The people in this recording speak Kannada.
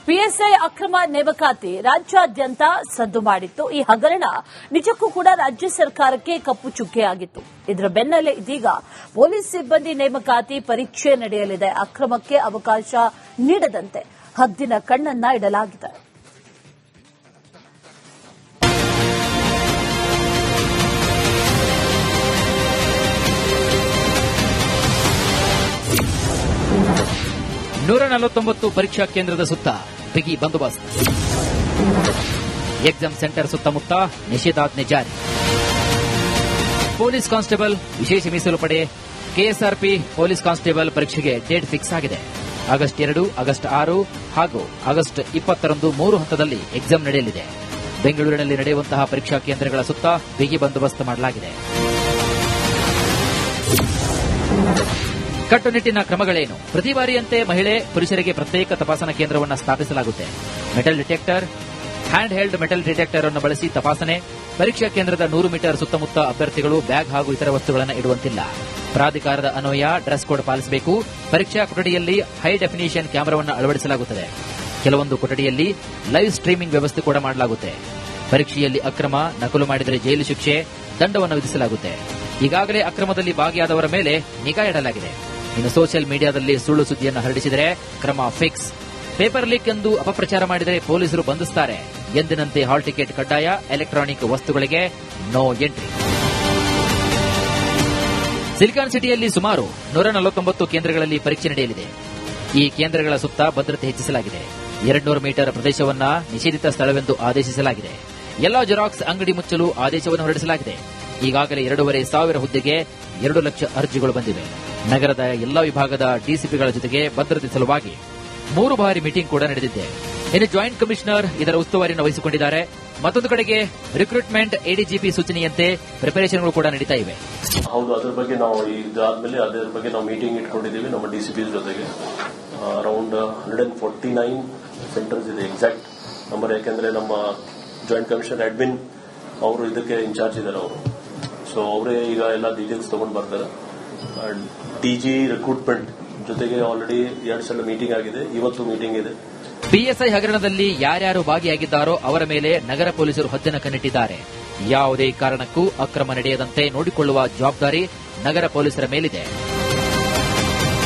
ಪಿಎಸ್ಐ ಅಕ್ರಮ ನೇಮಕಾತಿ ರಾಜ್ಯಾದ್ಯಂತ ಸದ್ದು ಮಾಡಿತ್ತು. ಈ ಹಗರಣ ನಿಜಕ್ಕೂ ಕೂಡ ರಾಜ್ಯ ಸರ್ಕಾರಕ್ಕೆ ಕಪ್ಪು ಚುಕ್ಕೆಯಾಗಿತ್ತು. ಇದರ ಬೆನ್ನಲ್ಲೇ ಇದೀಗ ಪೊಲೀಸ್ ಸಿಬ್ಬಂದಿ ನೇಮಕಾತಿ ಪರೀಕ್ಷೆ ನಡೆಯಲಿದೆ. ಅಕ್ರಮಕ್ಕೆ ಅವಕಾಶ ನೀಡದಂತೆ ಹದ್ದಿನ ಕಣ್ಣನ್ನ ಇಡಲಾಗಿದೆ. ನೂರ 149 ಪರೀಕ್ಷಾ ಕೇಂದ್ರದ ಸುತ್ತ ಬಿಗಿ ಬಂದೋಬಸ್ತ್. ಎಕ್ಸಾಮ್ ಸೆಂಟರ್ ಸುತ್ತಮುತ್ತ ನಿಷೇಧಾಜ್ಞೆ ಜಾರಿ. ಪೊಲೀಸ್ ಕಾನ್ಸ್ಟೇಬಲ್, ವಿಶೇಷ ಮೀಸಲು ಪಡೆ, ಕೆಎಸ್ಆರ್ಪಿ ಪೊಲೀಸ್ ಕಾನ್ಸ್ಟೇಬಲ್ ಪರೀಕ್ಷೆಗೆ ಡೇಟ್ ಫಿಕ್ಸ್ ಆಗಿದೆ. ಆಗಸ್ಟ್ 2, ಆಗಸ್ಟ್ 6 ಹಾಗೂ ಆಗಸ್ಟ್ 20ರಂದು 3 ಹಂತದಲ್ಲಿ ಎಕ್ಸಾಮ್ ನಡೆಯಲಿದೆ. ಬೆಂಗಳೂರಿನಲ್ಲಿ ನಡೆಯುವಂತಹ ಪರೀಕ್ಷಾ ಕೇಂದ್ರಗಳ ಸುತ್ತ ಬಿಗಿ ಬಂದೋಬಸ್ತ್ ಮಾಡಲಾಗಿದೆ. ಕಟ್ಟುನಿಟ್ಟಿನ ಕ್ರಮಗಳೇನು? ಪ್ರತಿ ಬಾರಿಯಂತೆ ಮಹಿಳೆ ಪುರುಷರಿಗೆ ಪ್ರತ್ಯೇಕ ತಪಾಸಣಾ ಕೇಂದ್ರವನ್ನು ಸ್ಥಾಪಿಸಲಾಗುತ್ತೆ. Metal detector, handheld metal detector ಅನ್ನು ಬಳಸಿ ತಪಾಸಣೆ. ಪರೀಕ್ಷಾ ಕೇಂದ್ರದ 100 ಮೀಟರ್ ಸುತ್ತಮುತ್ತ ಅಭ್ಯರ್ಥಿಗಳು ಬ್ಯಾಗ್ ಹಾಗೂ ಇತರ ವಸ್ತುಗಳನ್ನು ಇಡುವಂತಿಲ್ಲ. ಪ್ರಾಧಿಕಾರದ ಅನ್ವಯ ಡ್ರೆಸ್ ಕೋಡ್ ಪಾಲಿಸಬೇಕು. ಪರೀಕ್ಷಾ ಕೊಠಡಿಯಲ್ಲಿ ಹೈ ಡೆಫಿನಿಷನ್ ಕ್ಯಾಮೆರಾವನ್ನು ಅಳವಡಿಸಲಾಗುತ್ತದೆ. ಕೆಲವೊಂದು ಕೊಠಡಿಯಲ್ಲಿ ಲೈವ್ ಸ್ಟ್ರೀಮಿಂಗ್ ವ್ಯವಸ್ಥೆ ಕೂಡ ಮಾಡಲಾಗುತ್ತೆ. ಪರೀಕ್ಷೆಯಲ್ಲಿ ಅಕ್ರಮ, ನಕಲು ಮಾಡಿದರೆ ಜೈಲು ಶಿಕ್ಷೆ, ದಂಡವನ್ನು ವಿಧಿಸಲಾಗುತ್ತೆ. ಈಗಾಗಲೇ ಅಕ್ರಮದಲ್ಲಿ ಭಾಗಿಯಾದವರ ಮೇಲೆ ನಿಗಾ ಇಡಲಾಗಿದೆ. ಇನ್ನು ಸೋಷಿಯಲ್ ಮೀಡಿಯಾದಲ್ಲಿ ಸುಳ್ಳು ಸುದ್ದಿಯನ್ನು ಹರಡಿಸಿದರೆ ಕ್ರಮ ಫಿಕ್ಸ್. ಪೇಪರ್ ಲೀಕ್ ಎಂದು ಅಪಪ್ರಚಾರ ಮಾಡಿದರೆ ಪೊಲೀಸರು ಬಂಧಿಸುತ್ತಾರೆ. ಎಂದಿನಂತೆ ಹಾಲ್ ಟಿಕೆಟ್ ಕಡ್ಡಾಯ. ಎಲೆಕ್ಟ್ರಾನಿಕ್ ವಸ್ತುಗಳಿಗೆ ನೋ ಎಂಟ್ರಿ. ಸಿಲಿಕಾನ್ ಸಿಟಿಯಲ್ಲಿ ಸುಮಾರು 149 ಕೇಂದ್ರಗಳಲ್ಲಿ ಪರೀಕ್ಷೆ ನಡೆಯಲಿದೆ. ಈ ಕೇಂದ್ರಗಳ ಸುತ್ತ ಭದ್ರತೆ ಹೆಚ್ಚಿಸಲಾಗಿದೆ. 200 ಮೀಟರ್ ಪ್ರದೇಶವನ್ನ ನಿಷೇಧಿತ ಸ್ಥಳವೆಂದು ಆದೇಶಿಸಲಾಗಿದೆ. ಎಲ್ಲಾ ಜೆರಾಕ್ಸ್ ಅಂಗಡಿ ಮುಚ್ಚಲು ಆದೇಶವನ್ನು ಹೊರಡಿಸಲಾಗಿದೆ. ಈಗಾಗಲೇ 2,500 ಹುದ್ದೆಗೆ 2 ಲಕ್ಷ ಅರ್ಜಿಗಳು ಬಂದಿವೆ. ನಗರದ ಎಲ್ಲಾ ವಿಭಾಗದ ಡಿಸಿಪಿಗಳ ಜೊತೆಗೆ ಭದ್ರತೆ ಸಲುವಾಗಿ 3 ಬಾರಿ ಮೀಟಿಂಗ್ ಕೂಡ ನಡೆದಿದೆ. ಇನ್ನು ಜಾಯಿಂಟ್ ಕಮಿಷನರ್ ಇದರ ಉಸ್ತುವಾರಿಯನ್ನು ವಹಿಸಿಕೊಂಡಿದ್ದಾರೆ. ಮತ್ತೊಂದು ಕಡೆಗೆ ರಿಕ್ರೂಟ್ಮೆಂಟ್ ಎಡಿಜಿಪಿ ಸೂಚನೆಯಂತೆ ಪ್ರಿಪರೇಷನ್ಗಳು ಕೂಡ ನಡೀತಾ ಇವೆ. ಹೌದು, ಅದರ ಬಗ್ಗೆ ನಾವು ಇದಾದ್ಮೇಲೆ ಅದರ ಬಗ್ಗೆ ನಾವು ಮೀಟಿಂಗ್ ಇಟ್ಕೊಂಡಿದ್ದೀವಿ ನಮ್ಮ ಡಿಸಿಪಿ ಜೊತೆಗೆ. ಅರೌಂಡ್ 149 ಸೆಂಟರ್ಸ್ ಇದೆ ಎಕ್ಸಾಕ್ಟ್ ನಂಬರ್. ಯಾಕೆಂದ್ರೆ ನಮ್ಮ ಜಾಯಿಂಟ್ ಕಮಿಷನರ್ ಅಡ್ಮಿನ್ ಅವರು ಇದಕ್ಕೆ ಇನ್ಚಾರ್ಜ್ ಇದ್ದಾರೆ ಅವರು. ಸೊ ಅವರೇ ಈಗ ಎಲ್ಲ ಡೀಟೇಲ್ಸ್ ತಗೊಂಡು ಬರ್ತಾರೆ. ಡಿಜಿ ರಿಕ್ರೂಟ್ಮೆಂಟ್ ಜೊತೆಗೆ ಆಲ್ರೆಡಿ 2 ಸಲ ಮೀಟಿಂಗ್ ಆಗಿದೆ. ಇವತ್ತು ಮೀಟಿಂಗ್ ಇದೆ. ಪಿಎಸ್ಐ ಹಗರಣದಲ್ಲಿ ಯಾರ್ಯಾರು ಭಾಗಿಯಾಗಿದ್ದಾರೋ ಅವರ ಮೇಲೆ ನಗರ ಪೊಲೀಸರು ಹದ್ದಿನ ಕಣ್ಣಿಟ್ಟಿದ್ದಾರೆ. ಯಾವುದೇ ಕಾರಣಕ್ಕೂ ಅಕ್ರಮ ನಡೆಯದಂತೆ ನೋಡಿಕೊಳ್ಳುವ ಜವಾಬ್ದಾರಿ ನಗರ ಪೊಲೀಸರ ಮೇಲಿದೆ.